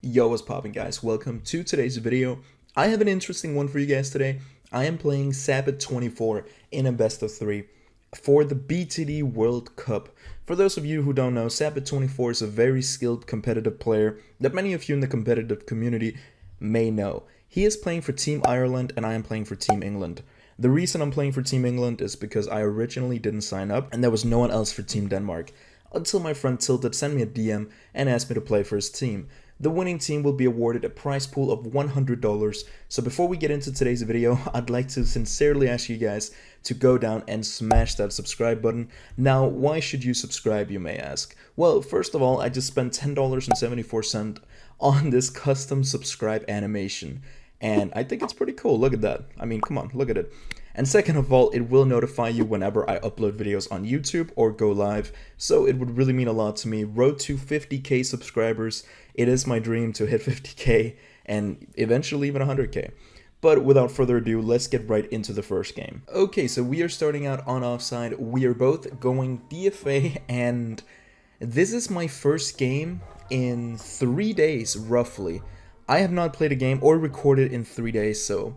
Yo, what's poppin', guys? Welcome to today's video. I have an interesting one for you guys today. I am playing Sabbath24 in a best of 3 for the BTD World Cup. For those of you who don't know, Sabbath24 is a very skilled competitive player that many of you in the competitive community may know. He is playing for Team Ireland and I am playing for Team England. The reason I'm playing for Team England is because I originally didn't sign up and there was no one else for Team Denmark, until my friend Tilted sent me a DM and asked me to play for his team. The winning team will be awarded a prize pool of $100. So before we get into today's video, I'd like to sincerely ask you guys to go down and smash that subscribe button. Now, why should you subscribe, you may ask? Well, first of all, I just spent $10.74 on this custom subscribe animation. And I think it's pretty cool. Look at that. I mean, come on, look at it. And second of all, it will notify you whenever I upload videos on YouTube or go live, so it would really mean a lot to me. Road to 50k subscribers. It is my dream to hit 50k and eventually even 100k. But without further ado, let's get right into the first game. Okay, so we are starting out on offside. We are both going DFA, and this is my first game in 3 days, roughly. I have not played a game or recorded in 3 days, so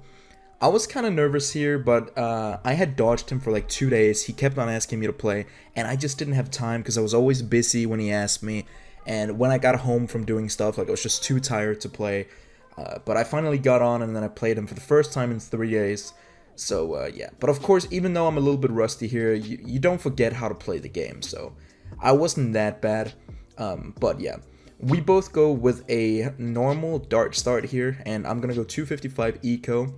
I was kind of nervous here, but I had dodged him for like 2 days. He kept on asking me to play, and I just didn't have time because I was always busy when he asked me. And when I got home from doing stuff, like I was just too tired to play. But I finally got on, and then I played him for the first time in 3 days. So yeah, but of course, even though I'm a little bit rusty here, you don't forget how to play the game. So I wasn't that bad, but yeah. We both go with a normal dart start here, and I'm gonna go 255 eco.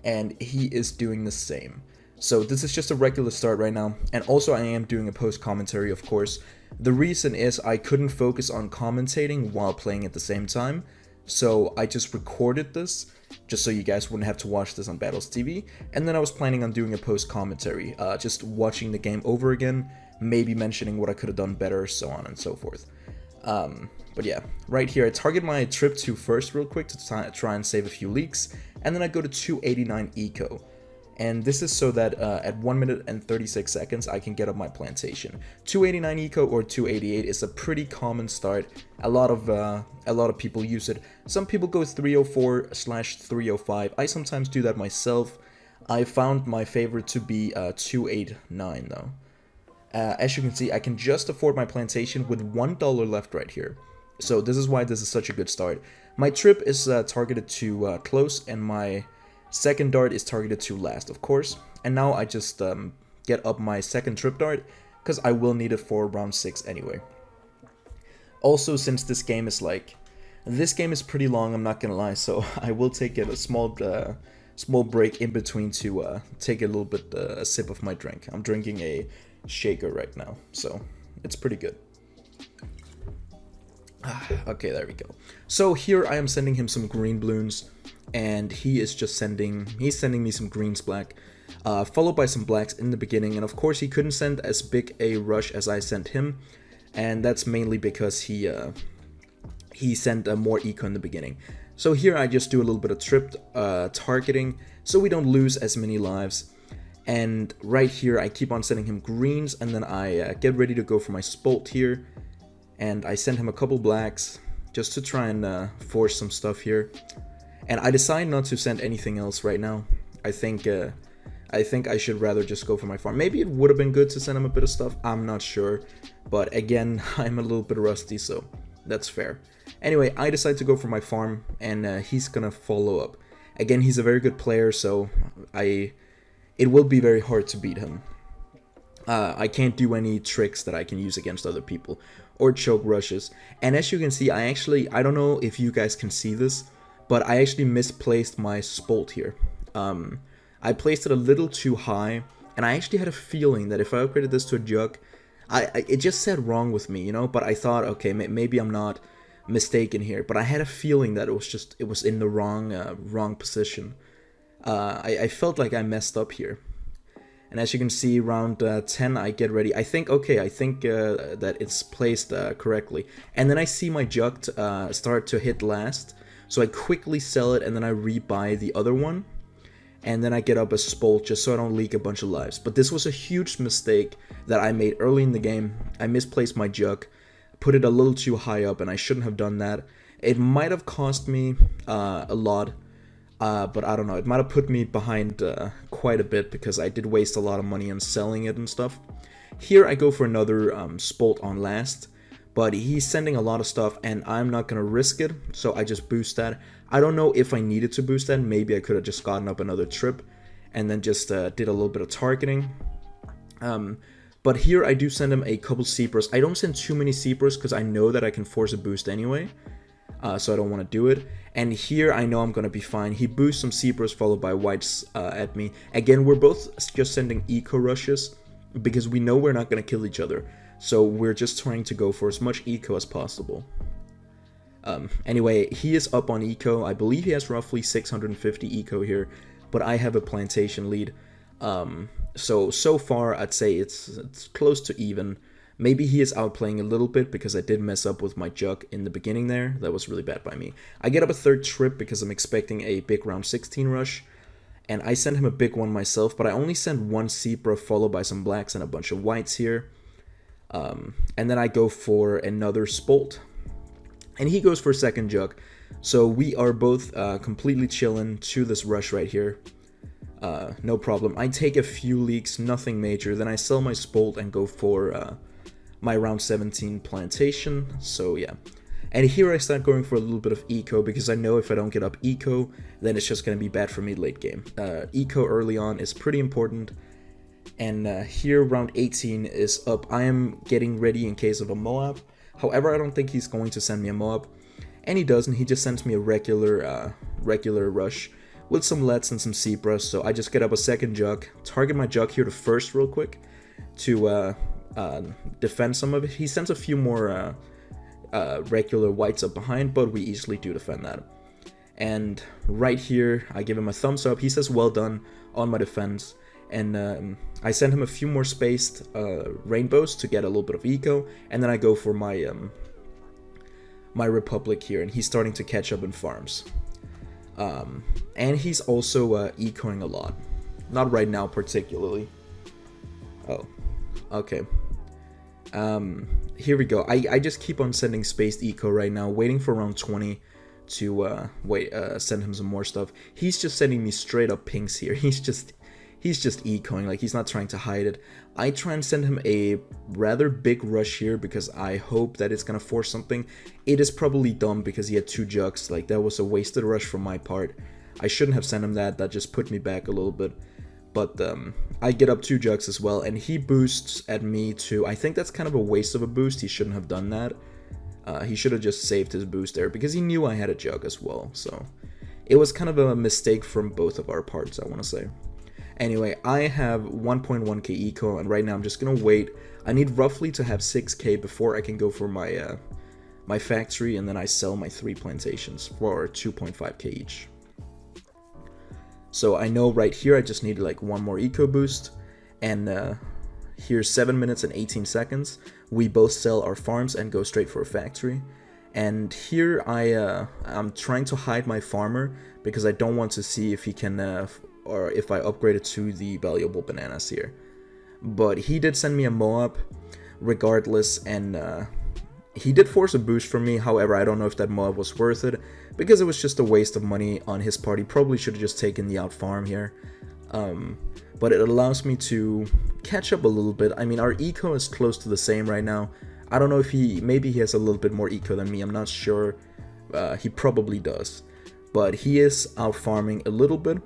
And he is doing the same. So this is just a regular start right now, and also I am doing a post commentary, of course. The reason is I couldn't focus on commentating while playing at the same time, so I just recorded this just so you guys wouldn't have to watch this on Battles TV, and then I was planning on doing a post commentary, just watching the game over again, maybe mentioning what I could have done better, so on and so forth. But yeah, right here I target my trip to first real quick to try and save a few leaks, and then I go to 289 eco. And this is so that at 1 minute and 36 seconds I can get up my plantation. 289 eco or 288 is a pretty common start. A lot of people use it. Some people go 304/305. I sometimes do that myself. I found my favorite to be 289 though. As you can see, I can just afford my plantation with $1 left right here. So this is why this is such a good start. My trip is targeted to close, and my second dart is targeted to last, of course. And now I just get up my second trip dart, because I will need it for round 6 anyway. Also, since this game is pretty long, I'm not gonna lie, so I will take a small break in between to take a little bit a sip of my drink. I'm drinking a shaker right now, so it's pretty good. Okay, there we go. So here I am sending him some green balloons, and he's sending me some greens black, followed by some blacks in the beginning. And of course he couldn't send as big a rush as I sent him, and that's mainly because he sent more eco in the beginning. So here I just do a little bit of trip targeting so we don't lose as many lives. And right here I keep on sending him greens, and then I get ready to go for my spolt here, and I send him a couple blacks just to try and force some stuff here. And I decide not to send anything else right now. I think I should rather just go for my farm. Maybe it would have been good to send him a bit of stuff, I'm not sure, but again, I'm a little bit rusty, so that's fair. Anyway, I decide to go for my farm, and he's gonna follow up. Again, he's a very good player, so it will be very hard to beat him. I can't do any tricks that I can use against other people, or choke rushes. And as you can see, I don't know if you guys can see this, but I actually misplaced my spolt here. I placed it a little too high, and I actually had a feeling that if I upgraded this to a jug, it just said wrong with me, you know, but I thought, okay, maybe I'm not mistaken here, but I had a feeling that it was in the wrong position. I felt like I messed up here. And as you can see, round 10, I get ready. I think that it's placed correctly. And then I see my jug start to hit last. So I quickly sell it, and then I rebuy the other one. And then I get up a spolt just so I don't leak a bunch of lives. But this was a huge mistake that I made early in the game. I misplaced my jug. put it a little too high up, and I shouldn't have done that. It might have cost me a lot, but I don't know. It might have put me behind quite a bit because I did waste a lot of money on selling it and stuff. Here I go for another Spolt on last, but he's sending a lot of stuff and I'm not going to risk it, so I just boost that. I don't know if I needed to boost that. Maybe I could have just gotten up another trip and then just did a little bit of targeting. But here I do send him a couple Zebras. I don't send too many Zebras because I know that I can force a boost anyway, so I don't want to do it. And here I know I'm going to be fine. He boosts some Zebras followed by Whites at me. Again, we're both just sending eco rushes because we know we're not going to kill each other. So we're just trying to go for as much eco as possible. Anyway, he is up on eco. I believe he has roughly 650 eco here, but I have a plantation lead. So far I'd say it's close to even. Maybe he is outplaying a little bit because I did mess up with my jug in the beginning there. That was really bad by me. I get up a third trip because I'm expecting a big round 16 rush, and I send him a big one myself, but I only send one Zebra followed by some blacks and a bunch of whites here. And then I go for another Spolt, and he goes for a second jug. So we are both completely chilling to this rush right here. No problem. I take a few leaks, nothing major. Then I sell my Spolt and go for my round 17 plantation. So yeah. And here I start going for a little bit of eco because I know if I don't get up eco, then it's just going to be bad for me late game. Eco early on is pretty important. And here round 18 is up. I am getting ready in case of a Moab. However, I don't think he's going to send me a Moab. And he doesn't. He just sends me a regular rush with some Lets and some Zebras. So I just get up a second jug, target my jug here to first real quick to defend some of it. He sends a few more regular whites up behind, but we easily do defend that. And right here, I give him a thumbs up. He says well done on my defense. And I send him a few more spaced rainbows to get a little bit of eco. And then I go for my my Republic here, and he's starting to catch up in farms. And he's also ecoing a lot. Not right now particularly. Oh, okay. Here we go. I just keep on sending spaced eco right now, waiting for round 20 to send him some more stuff. He's just sending me straight up pinks here. He's just ecoing, like he's not trying to hide it. I try and send him a rather big rush here because I hope that it's gonna force something. It is probably dumb because he had two jugs. Like that was a wasted rush from my part. I shouldn't have sent him that. That just put me back a little bit. But I get up two jugs as well, and he boosts at me too. I think that's kind of a waste of a boost. He shouldn't have done that. He should have just saved his boost there because he knew I had a jug as well. So it was kind of a mistake from both of our parts, I want to say. Anyway, I have 1.1k eco, and right now I'm just gonna wait. I need roughly to have 6k before I can go for my my factory, and then I sell my 3 plantations for 2.5k each. So I know right here I just need like one more eco boost, and here's 7 minutes and 18 seconds. We both sell our farms and go straight for a factory. And here I'm trying to hide my farmer because I don't want to see if he can or if I upgrade it to the valuable bananas here. But he did send me a Moab regardless, and he did force a boost from me. However, I don't know if that Moab was worth it because it was just a waste of money on his part. He probably should have just taken the out farm here. But it allows me to catch up a little bit. I mean, our eco is close to the same right now. I don't know if maybe he has a little bit more eco than me. I'm not sure. He probably does. But he is out farming a little bit.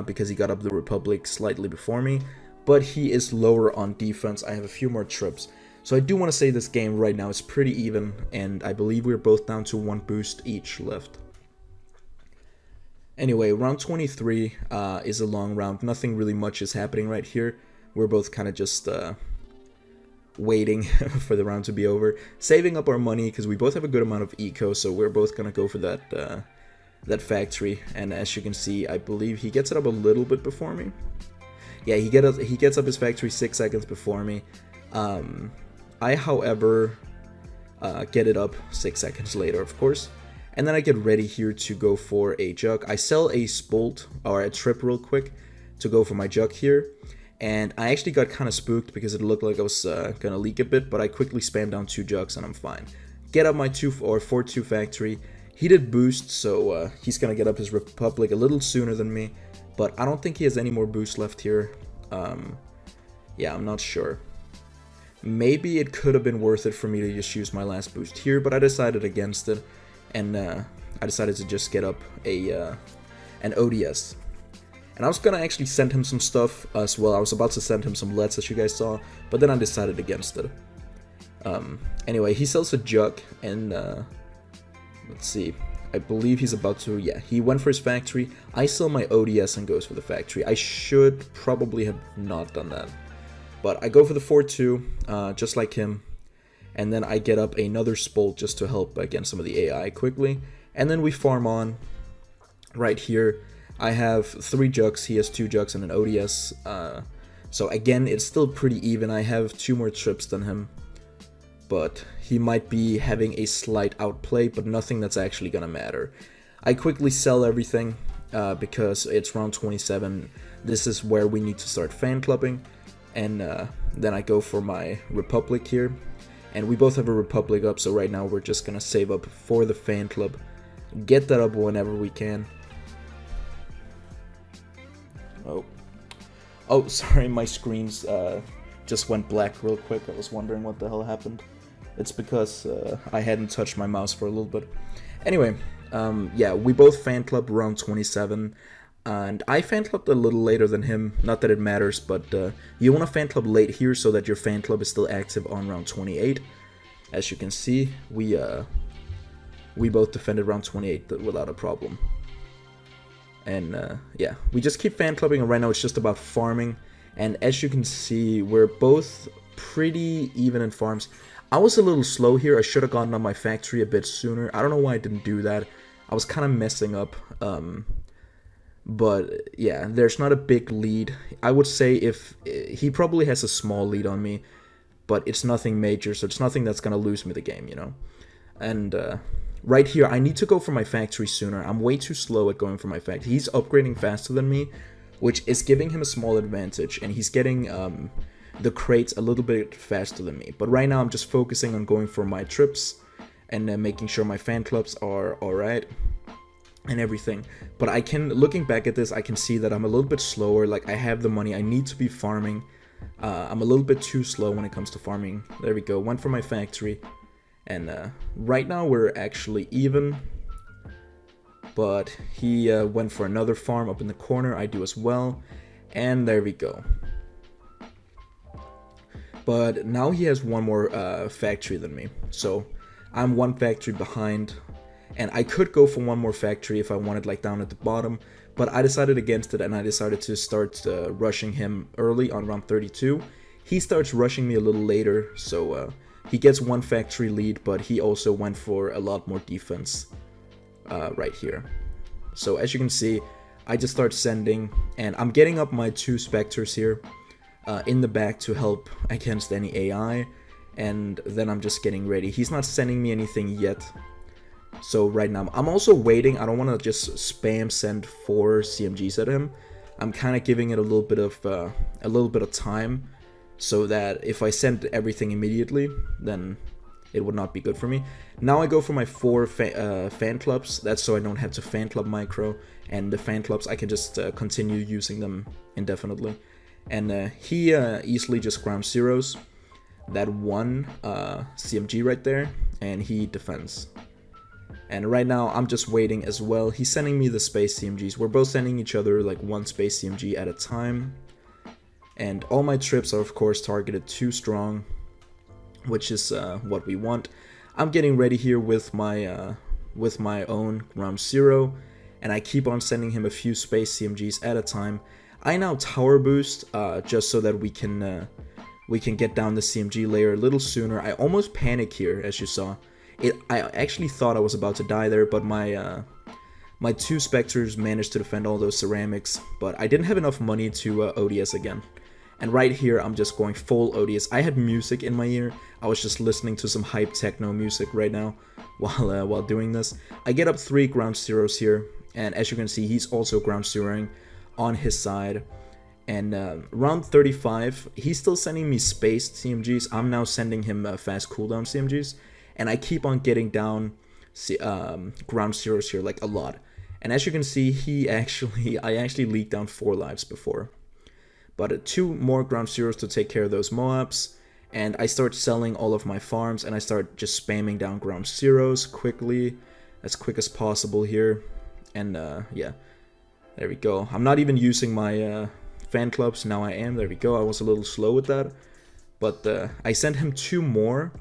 Because he got up the Republic slightly before me, but he is lower on defense. I have a few more trips, so I do want to say this game right now is pretty even, and I believe we're both down to 1 boost each left. Anyway, round 23 is a long round. Nothing really much is happening right here. We're both kind of just waiting for the round to be over, saving up our money because we both have a good amount of eco, so we're both gonna go for that factory. And as you can see, I believe he gets it up a little bit before me. Yeah, he gets up his factory 6 seconds before me. I, however, get it up 6 seconds later, of course. And then I get ready here to go for a jug. I sell a Spolt, or a trip real quick, to go for my jug here. and I actually got kind of spooked because it looked like I was gonna leak a bit, but I quickly spammed down 2 jugs and I'm fine. Get up my 4-2 factory. He did boost, so he's gonna get up his Republic a little sooner than me, but I don't think he has any more boost left here. Yeah, I'm not sure. Maybe it could have been worth it for me to just use my last boost here, but I decided against it, and I decided to just get up an ODS. And I was gonna actually send him some stuff as well. I was about to send him some LETs, as you guys saw, but then I decided against it. Anyway, he sells a jug, and let's see. I believe he's about to, yeah, he went for his factory. I sell my ODS and goes for the factory. I should probably have not done that. But I go for the 4-2, just like him. And then I get up another Spolt just to help against some of the AI quickly. And then we farm on right here. I have 3 jugs, he has 2 jugs and an ODS. So again, it's still pretty even. I have 2 more trips than him. But he might be having a slight outplay, but nothing that's actually gonna matter. I quickly sell everything because it's round 27. This is where we need to start fan clubbing. And then I go for my Republic here. And we both have a Republic up, so right now we're just gonna save up for the fan club. Get that up whenever we can. Oh, sorry, my screens just went black real quick. I was wondering what the hell happened. It's because I hadn't touched my mouse for a little bit. Anyway, yeah, we both fan clubbed around 27. And I fan clubbed a little later than him. Not that it matters, but you want to fan club late here so that your fan club is still active on round 28. As you can see, we both defended round 28 without a problem. And yeah, we just keep fan clubbing, and right now it's just about farming. And as you can see, we're both pretty even in farms. I was a little slow here. I should have gotten on my factory a bit sooner. I don't know why I didn't do that. I was kind of messing up. But yeah, there's not a big lead. I would say if he probably has a small lead on me, but it's nothing major, so it's nothing that's gonna lose me the game, you know. And right here, I need to go for my factory sooner. I'm way too slow at going for my factory. He's upgrading faster than me, which is giving him a small advantage, and he's getting the crates a little bit faster than me. But right now, I'm just focusing on going for my trips and making sure my fan clubs are alright and everything. But I can, looking back at this, I can see that I'm a little bit slower. Like, I have the money, I need to be farming. I'm a little bit too slow when it comes to farming. There we go, went for my factory. And right now we're actually even. But he went for another farm up in the corner, I do as well. And there we go. But now he has one more factory than me. So I'm one factory behind. And I could go for one more factory if I wanted, like down at the bottom, but I decided against it, and I decided to start rushing him early on round 32. He starts rushing me a little later, so he gets one factory lead, but he also went for a lot more defense right here. So as you can see, I just start sending, and I'm getting up my 2 Spectres here in the back to help against any AI, and then I'm just getting ready. He's not sending me anything yet. So right now, I'm also waiting. I don't want to just spam send 4 CMGs at him. I'm kind of giving it a little bit of time, so that if I send everything immediately, then it would not be good for me. Now I go for my 4 fan clubs. That's so I don't have to fan club micro, and the fan clubs I can just continue using them indefinitely. And he easily just ground zeros that 1 CMG right there, and he defends. And right now, I'm just waiting as well. He's sending me the space CMGs. We're both sending each other like 1 space CMG at a time. And all my trips are, of course, targeted 2 strong, which is what we want. I'm getting ready here with my own round 0, and I keep on sending him a few space CMGs at a time. I now tower boost just so that we can get down the CMG layer a little sooner. I almost panic here, as you saw. I actually thought I was about to die there, but my 2 Spectres managed to defend all those ceramics, but I didn't have enough money to ODS again. And right here, I'm just going full ODS. I had music in my ear. I was just listening to some hype techno music right now while doing this. I get up 3 ground zeros here, and as you can see, he's also ground zeroing on his side. And round 35, he's still sending me spaced CMGs. I'm now sending him fast cooldown CMGs. And I keep on getting down ground zeros here, like a lot. And as you can see, I actually leaked down 4 lives before. But 2 more ground zeros to take care of those Moabs. And I start selling all of my farms, and I start just spamming down ground zeros quickly, as quick as possible here. And yeah, there we go. I'm not even using my fan clubs. Now I am. There we go. I was a little slow with that. But I sent him 2 more.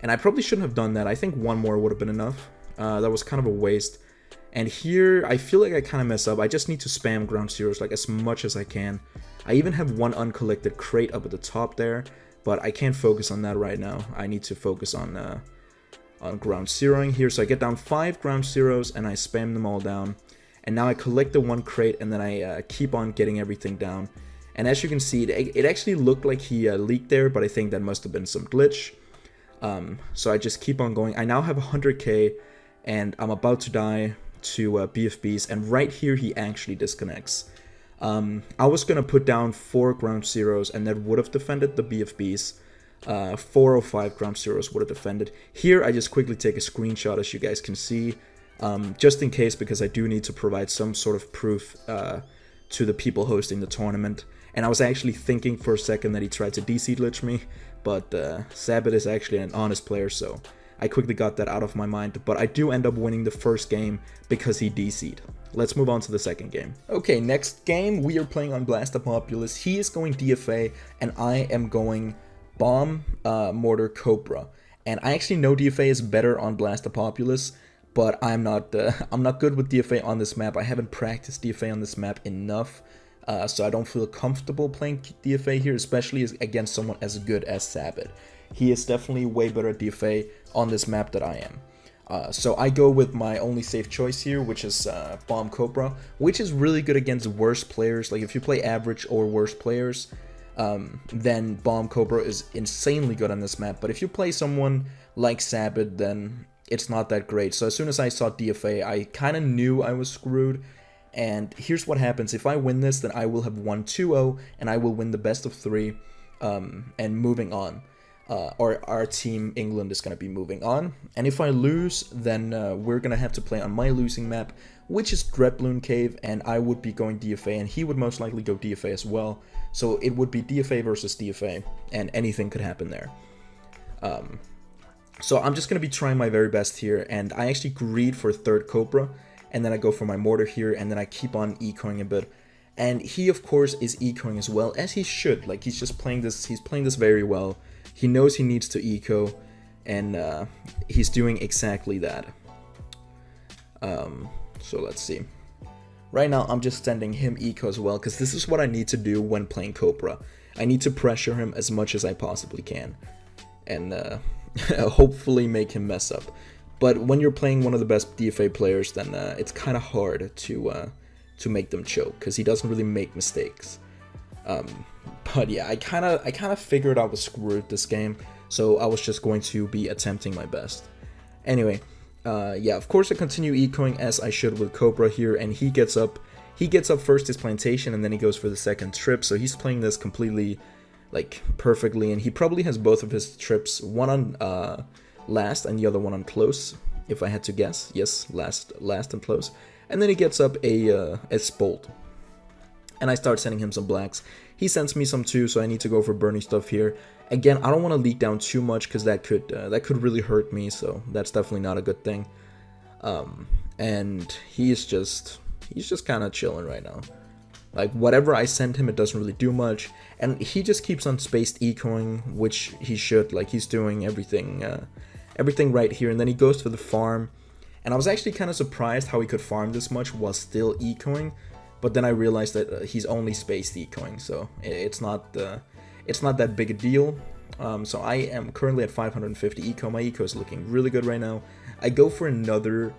And I probably shouldn't have done that. I think 1 more would have been enough. That was kind of a waste. And here, I feel like I kind of mess up. I just need to spam ground zeros like as much as I can. I even have 1 uncollected crate up at the top there. But I can't focus on that right now. I need to focus on ground zeroing here. So I get down 5 ground zeros and I spam them all down. And now I collect the 1 crate, and then I keep on getting everything down. And as you can see, it actually looked like he leaked there, but I think that must have been some glitch. So I just keep on going. I now have 100k, and I'm about to die to BFBs. And right here, he actually disconnects. I was going to put down 4 ground zeros, and that would have defended the BFBs. 4 or 5 ground zeros would have defended. Here, I just quickly take a screenshot, as you guys can see. Just in case, because I do need to provide some sort of proof to the people hosting the tournament. And I was actually thinking for a second that he tried to DC glitch me, but Sabbath is actually an honest player, so I quickly got that out of my mind. But I do end up winning the first game because he DC'd. Let's move on to the second game. Okay, next game, we are playing on Blastopopulous. He is going DFA, and I am going Bomb, Mortar, Cobra. And I actually know DFA is better on Blastopopulous, but I'm not good with DFA on this map. I haven't practiced DFA on this map enough, so I don't feel comfortable playing DFA here, especially against someone as good as Sabbath. He is definitely way better at DFA on this map than I am. So I go with my only safe choice here, which is Bomb Cobra, which is really good against worse players. Like if you play average or worse players, then Bomb Cobra is insanely good on this map. But if you play someone like Sabbath, then it's not that great. So as soon as I saw DFA, I kind of knew I was screwed. And here's what happens. If I win this, then I will have won 2-0, and I will win the best of 3, and moving on. Or our team, England, is going to be moving on. And if I lose, then we're going to have to play on my losing map, which is Dreadbloon Cave, and I would be going DFA, and he would most likely go DFA as well. So it would be DFA versus DFA, and anything could happen there. So I'm just going to be trying my very best here, and I actually greed for 3rd Cobra, and then I go for my Mortar here, and then I keep on ecoing a bit. And he, of course, is ecoing as well, as he should. Like, he's just playing this, he's playing this very well. He knows he needs to eco, and he's doing exactly that. So let's see. Right now, I'm just sending him eco as well, because this is what I need to do when playing Cobra. I need to pressure him as much as I possibly can, and hopefully make him mess up. But when you're playing one of the best DFA players, then it's kind of hard to make them choke, because he doesn't really make mistakes. But yeah, I kind of figured I was screwed this game, so I was just going to be attempting my best. Anyway, yeah, of course I continue ecoing as I should with Cobra here, and he gets up first his plantation, and then he goes for the second trip. So he's playing this completely, like, perfectly, and he probably has both of his trips, one on last and the other one on close, if I had to guess. Yes, last and close. And then he gets up a Spolt, and I start sending him some blacks. He sends me some too, so I need to go for Bernie stuff here. Again, I don't want to leak down too much, because that could really hurt me, so that's definitely not a good thing. And he's just kind of chilling right now. Like, whatever I send him, it doesn't really do much, and he just keeps on spaced ecoing, which he should. Like, he's doing everything right here, and then he goes for the farm. And I was actually kind of surprised how he could farm this much while still ecoing, but then I realized that he's only spaced ecoing, so it's not that big a deal. So I am currently at 550 eco. My eco is looking really good right now. I go for another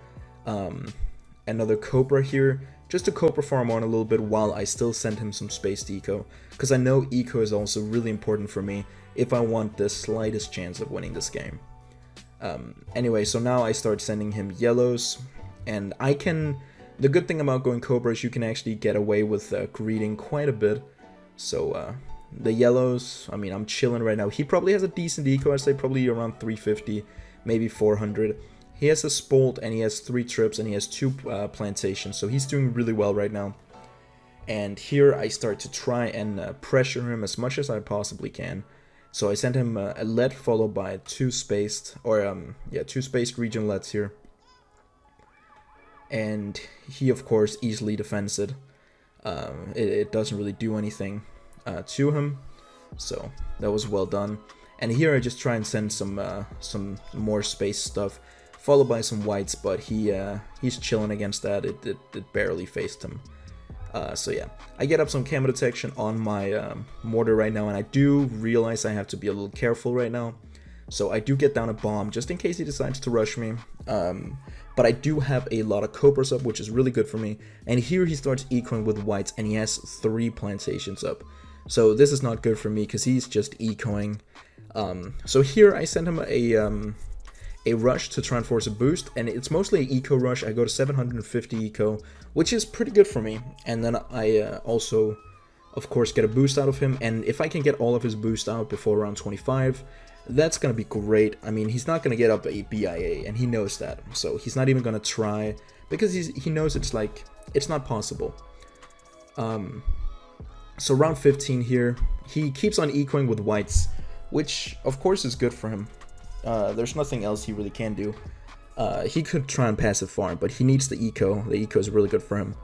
Cobra here, just to Cobra farm on a little bit while I still send him some spaced eco, because I know eco is also really important for me if I want the slightest chance of winning this game. Anyway, so now I start sending him yellows, and the good thing about going Cobra is you can actually get away with greeting quite a bit. So the yellows, I mean, I'm chilling right now. He probably has a decent eco, I'd say probably around 350, maybe 400. He has a Spolt, and he has 3 trips, and he has 2 plantations, so he's doing really well right now. And here I start to try and pressure him as much as I possibly can. So I sent him a let followed by 2 spaced, or 2 spaced region lets here. And he of course easily defends it. It doesn't really do anything to him, so that was well done. And here I just try and send some more space stuff, followed by some whites, but he's chilling against that. It barely faced him. So yeah, I get up some camo detection on my mortar right now, and I do realize I have to be a little careful right now. So I do get down a bomb just in case he decides to rush me. But I do have a lot of cobras up, which is really good for me. And here he starts ecoing with whites, and he has 3 plantations up. So this is not good for me because he's just ecoing. So here I send him a rush to try and force a boost, and it's mostly an eco rush. I go to 750 eco, which is pretty good for me. And then I also, of course, get a boost out of him. And if I can get all of his boost out before round 25, that's going to be great. I mean, he's not going to get up a BIA, and he knows that. So he's not even going to try, because he knows it's not possible. So round 15 here, he keeps on ecoing with whites, which of course is good for him. There's nothing else he really can do. He could try and passive farm, but he needs the eco. The eco is really good for him.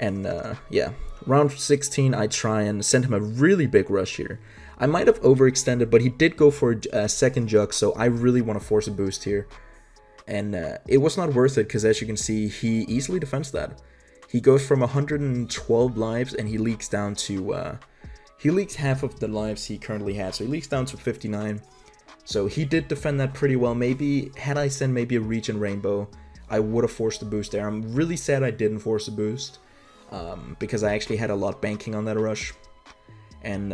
And yeah, round 16 I try and send him a really big rush here. I might have overextended, but he did go for a second jug, so I really want to force a boost here. And it was not worth it, because as you can see, he easily defends that. He goes from 112 lives, and he leaks down to... he leaks half of the lives he currently has, so he leaks down to 59. So he did defend that pretty well. Maybe, had I sent maybe a Regen Rainbow, I would have forced the boost there. I'm really sad I didn't force the boost, because I actually had a lot banking on that rush. And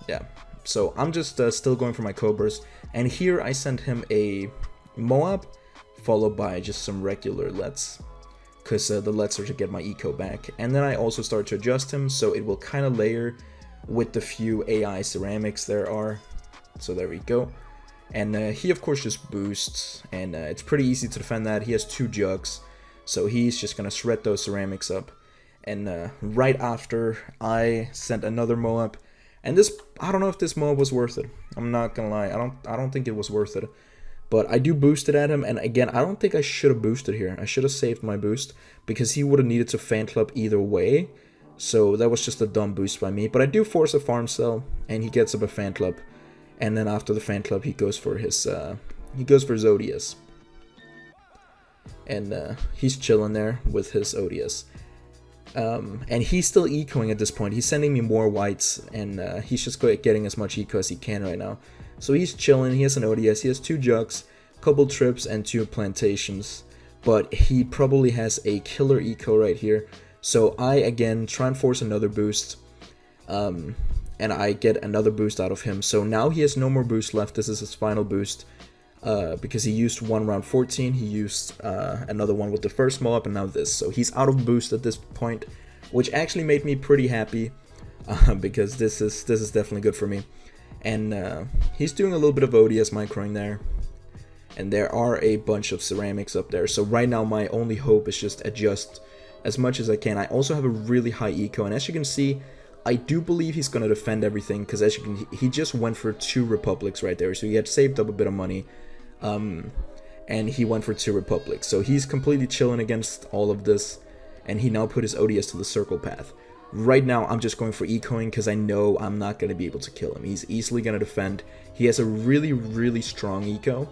yeah, so I'm just still going for my Cobras. And here I sent him a Moab, followed by just some regular lets, because the lets are to get my eco back. And then I also start to adjust him, so it will kind of layer with the few AI ceramics there are. So there we go. And he of course just boosts, and it's pretty easy to defend that. He has 2 jugs, so he's just gonna shred those ceramics up. And right after, I sent another Moab, and this, I don't know if this Moab was worth it. I'm not gonna lie, I don't think it was worth it. But I do boost it at him, and again, I don't think I should have boosted here. I should have saved my boost, because he would have needed to fan club either way. So that was just a dumb boost by me. But I do force a farm cell, and he gets up a fan club. And then after the fan club, he goes for his Zodius. And he's chilling there with his Odious. And he's still ecoing at this point. He's sending me more whites, and he's just getting as much eco as he can right now. So he's chilling. He has an ODS. He has 2 jugs, couple trips, and 2 plantations. But he probably has a killer eco right here. So I again try and force another boost. And I get another boost out of him. So now he has no more boost left. This is his final boost. Because he used one round 14. He used another one with the first Moab, and now this. So he's out of boost at this point, which actually made me pretty happy. Because this is definitely good for me. And he's doing a little bit of ODS microing there. And there are a bunch of ceramics up there. So right now my only hope is just adjust as much as I can. I also have a really high eco. And as you can see, I do believe he's going to defend everything, because as you can, he just went for 2 Republics right there, so he had saved up a bit of money, and he went for 2 Republics, so he's completely chilling against all of this, and he now put his ODS to the circle path. Right now, I'm just going for ecoing, because I know I'm not going to be able to kill him. He's easily going to defend. He has a really, really strong eco,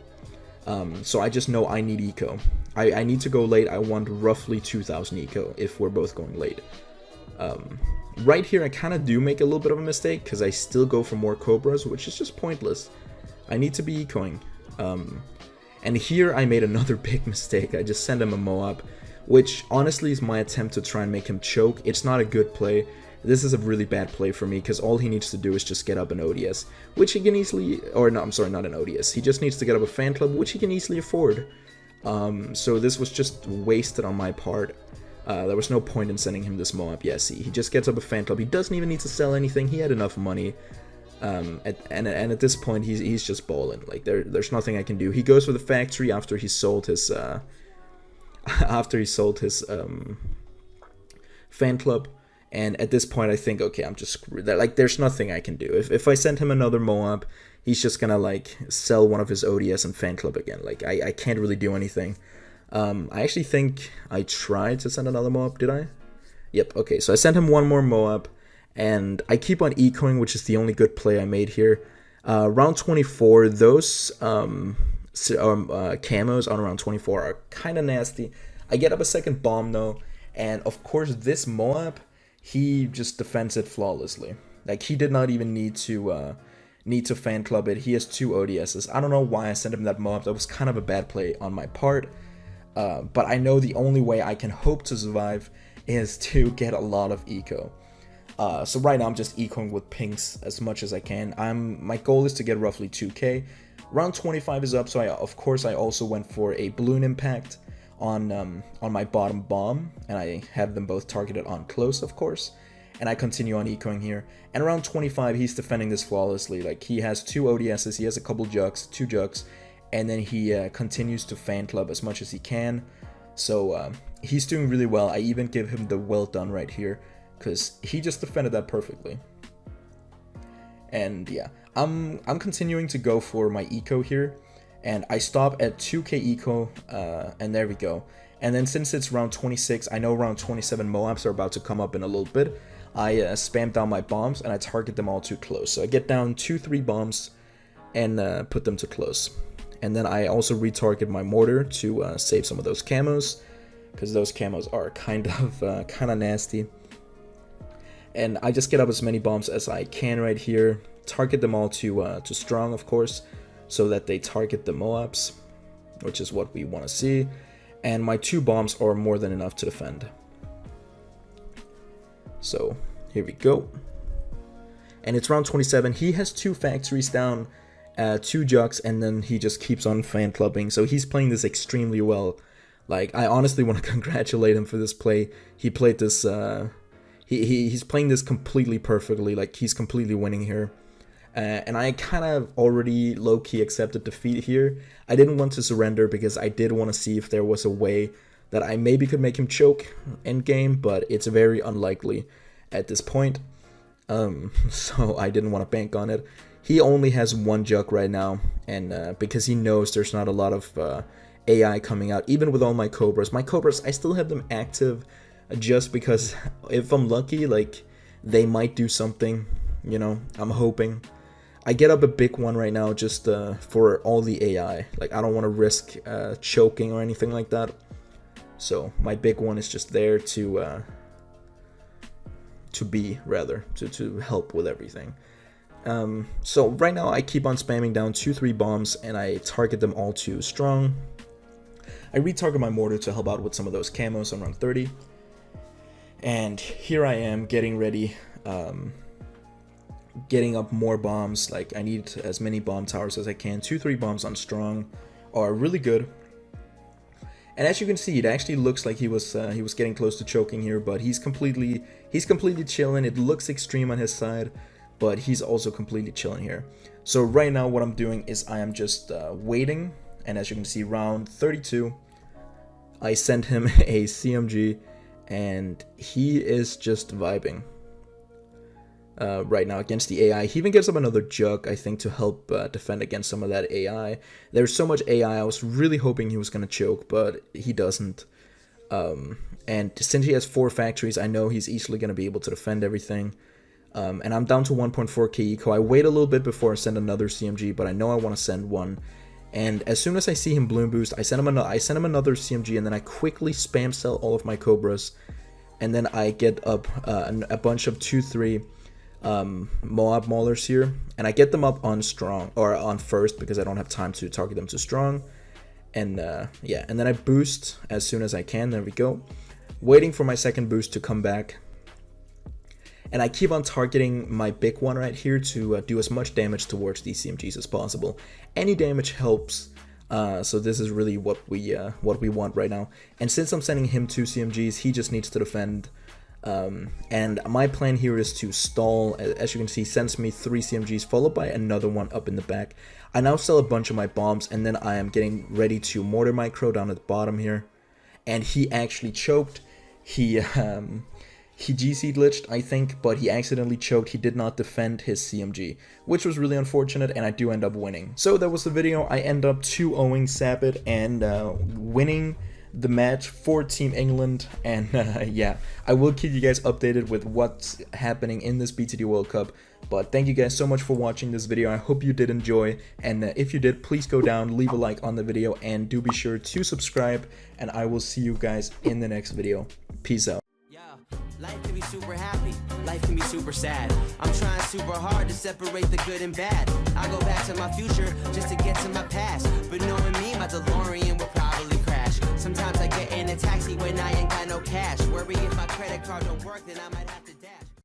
so I just know I need eco. I need to go late. I want roughly 2,000 eco if we're both going late. Right here, I kind of do make a little bit of a mistake, because I still go for more Cobras, which is just pointless. I need to be ecoing. And here, I made another big mistake. I just sent him a Moab, which honestly is my attempt to try and make him choke. It's not a good play. This is a really bad play for me, because all he needs to do is just get up an ODS, which he can easily, or no, I'm sorry, not an ODS. He just needs to get up a fan club, which he can easily afford. So this was just wasted on my part. There was no point in sending him this Moab. Yeah, see, he just gets up a fan club. He doesn't even need to sell anything. He had enough money. And at this point, he's just balling. Like, there's nothing I can do. He goes for the factory after he sold his fan club. And at this point, I think, okay, I'm just screwed. Like, there's nothing I can do. If I send him another Moab, he's just gonna, like, sell one of his ODS and fan club again. Like, I can't really do anything. I actually think I tried to send another Moab, did I? Yep, okay, so I sent him one more Moab, and I keep on ecoing, which is the only good play I made here. Round 24, those camos on round 24 are kind of nasty. I get up a second bomb, though, and of course, this Moab, he just defends it flawlessly. Like, he did not even need to fan club it. He has 2 ODSs. I don't know why I sent him that Moab. That was kind of a bad play on my part. But I know the only way I can hope to survive is to get a lot of eco. So right now I'm just ecoing with pinks as much as I can. My goal is to get roughly 2k. Round 25 is up, so of course I also went for a balloon impact on my bottom bomb, and I have them both targeted on close, of course. And I continue on ecoing here. And around 25, he's defending this flawlessly. Like, he has 2 ODSs, he has a couple jugs, 2 jugs, and then he continues to fan club as much as he can. So he's doing really well. I even give him the well done right here, because he just defended that perfectly. And yeah, I'm continuing to go for my eco here, and I stop at 2k eco, and there we go. And then since it's round 26, I know round 27 Moabs are about to come up in a little bit. I spam down my bombs and I target them all to close. So I get down 2-3 bombs and put them to close. And then I also retarget my mortar to save some of those camos, because those camos are kind of nasty. And I just get up as many bombs as I can right here, target them all to strong, of course, so that they target the Moabs, which is what we want to see. And my 2 bombs are more than enough to defend. So here we go. And it's round 27. He has 2 factories down, 2 jugs, and then he just keeps on fan clubbing. So he's playing this extremely well. Like, I honestly want to congratulate him for this play. He played this, he's playing this completely perfectly. Like, he's completely winning here. And I kind of already low-key accepted defeat here. I didn't want to surrender because I did want to see if there was a way that I maybe could make him choke end game, but it's very unlikely at this point. So I didn't want to bank on it. He only has 1 jug right now, and because he knows there's not a lot of AI coming out, even with all my Cobras. My Cobras, I still have them active just because if I'm lucky, like, they might do something, you know, I'm hoping. I get up a big one right now just for all the AI. Like, I don't want to risk choking or anything like that. So my big one is just there to help with everything. So right now I keep on spamming down 2-3 bombs and I target them all to strong. I retarget my mortar to help out with some of those camos on round 30. And here I am getting ready, getting up more bombs. Like, I need as many bomb towers as I can. 2-3 bombs on strong are really good. And as you can see, it actually looks like he was getting close to choking here, but he's completely chilling. It looks extreme on his side, but he's also completely chilling here. So right now what I'm doing is I am just waiting, and as you can see, round 32, I sent him a CMG, and he is just vibing right now against the AI. He even gives up another jug, I think, to help defend against some of that AI. There's so much AI, I was really hoping he was going to choke, but he doesn't. And since he has 4 factories, I know he's easily going to be able to defend everything. And I'm down to 1.4k eco. I wait a little bit before I send another CMG, but I know I want to send one. And as soon as I see him bloom boost, I send him another CMG, and then I quickly spam sell all of my Cobras. And then I get up a bunch of 2-3 Moab Maulers here, and I get them up on strong, or on first, because I don't have time to target them to strong. And yeah, and then I boost as soon as I can. There we go. Waiting for my second boost to come back. And I keep on targeting my big one right here to do as much damage towards these CMGs as possible. Any damage helps. So this is really what we want right now. And since I'm sending him 2 CMGs, he just needs to defend. And my plan here is to stall. As you can see, sends me 3 CMGs followed by another one up in the back. I now sell a bunch of my bombs, and then I am getting ready to mortar my crow down at the bottom here. And he actually choked. He GC glitched, I think, but he accidentally choked. He did not defend his CMG, which was really unfortunate, and I do end up winning. So that was the video. I end up 2-0ing Sapit and winning the match for Team England. And yeah, I will keep you guys updated with what's happening in this BTD World Cup. But thank you guys so much for watching this video. I hope you did enjoy, and if you did, please go down, leave a like on the video, and do be sure to subscribe, and I will see you guys in the next video. Peace out. Life can be super happy, life can be super sad. I'm trying super hard to separate the good and bad. I go back to my future just to get to my past, but knowing me, my DeLorean will probably crash. Sometimes I get in a taxi when I ain't got no cash. Worry if my credit card don't work, then I might have to dash.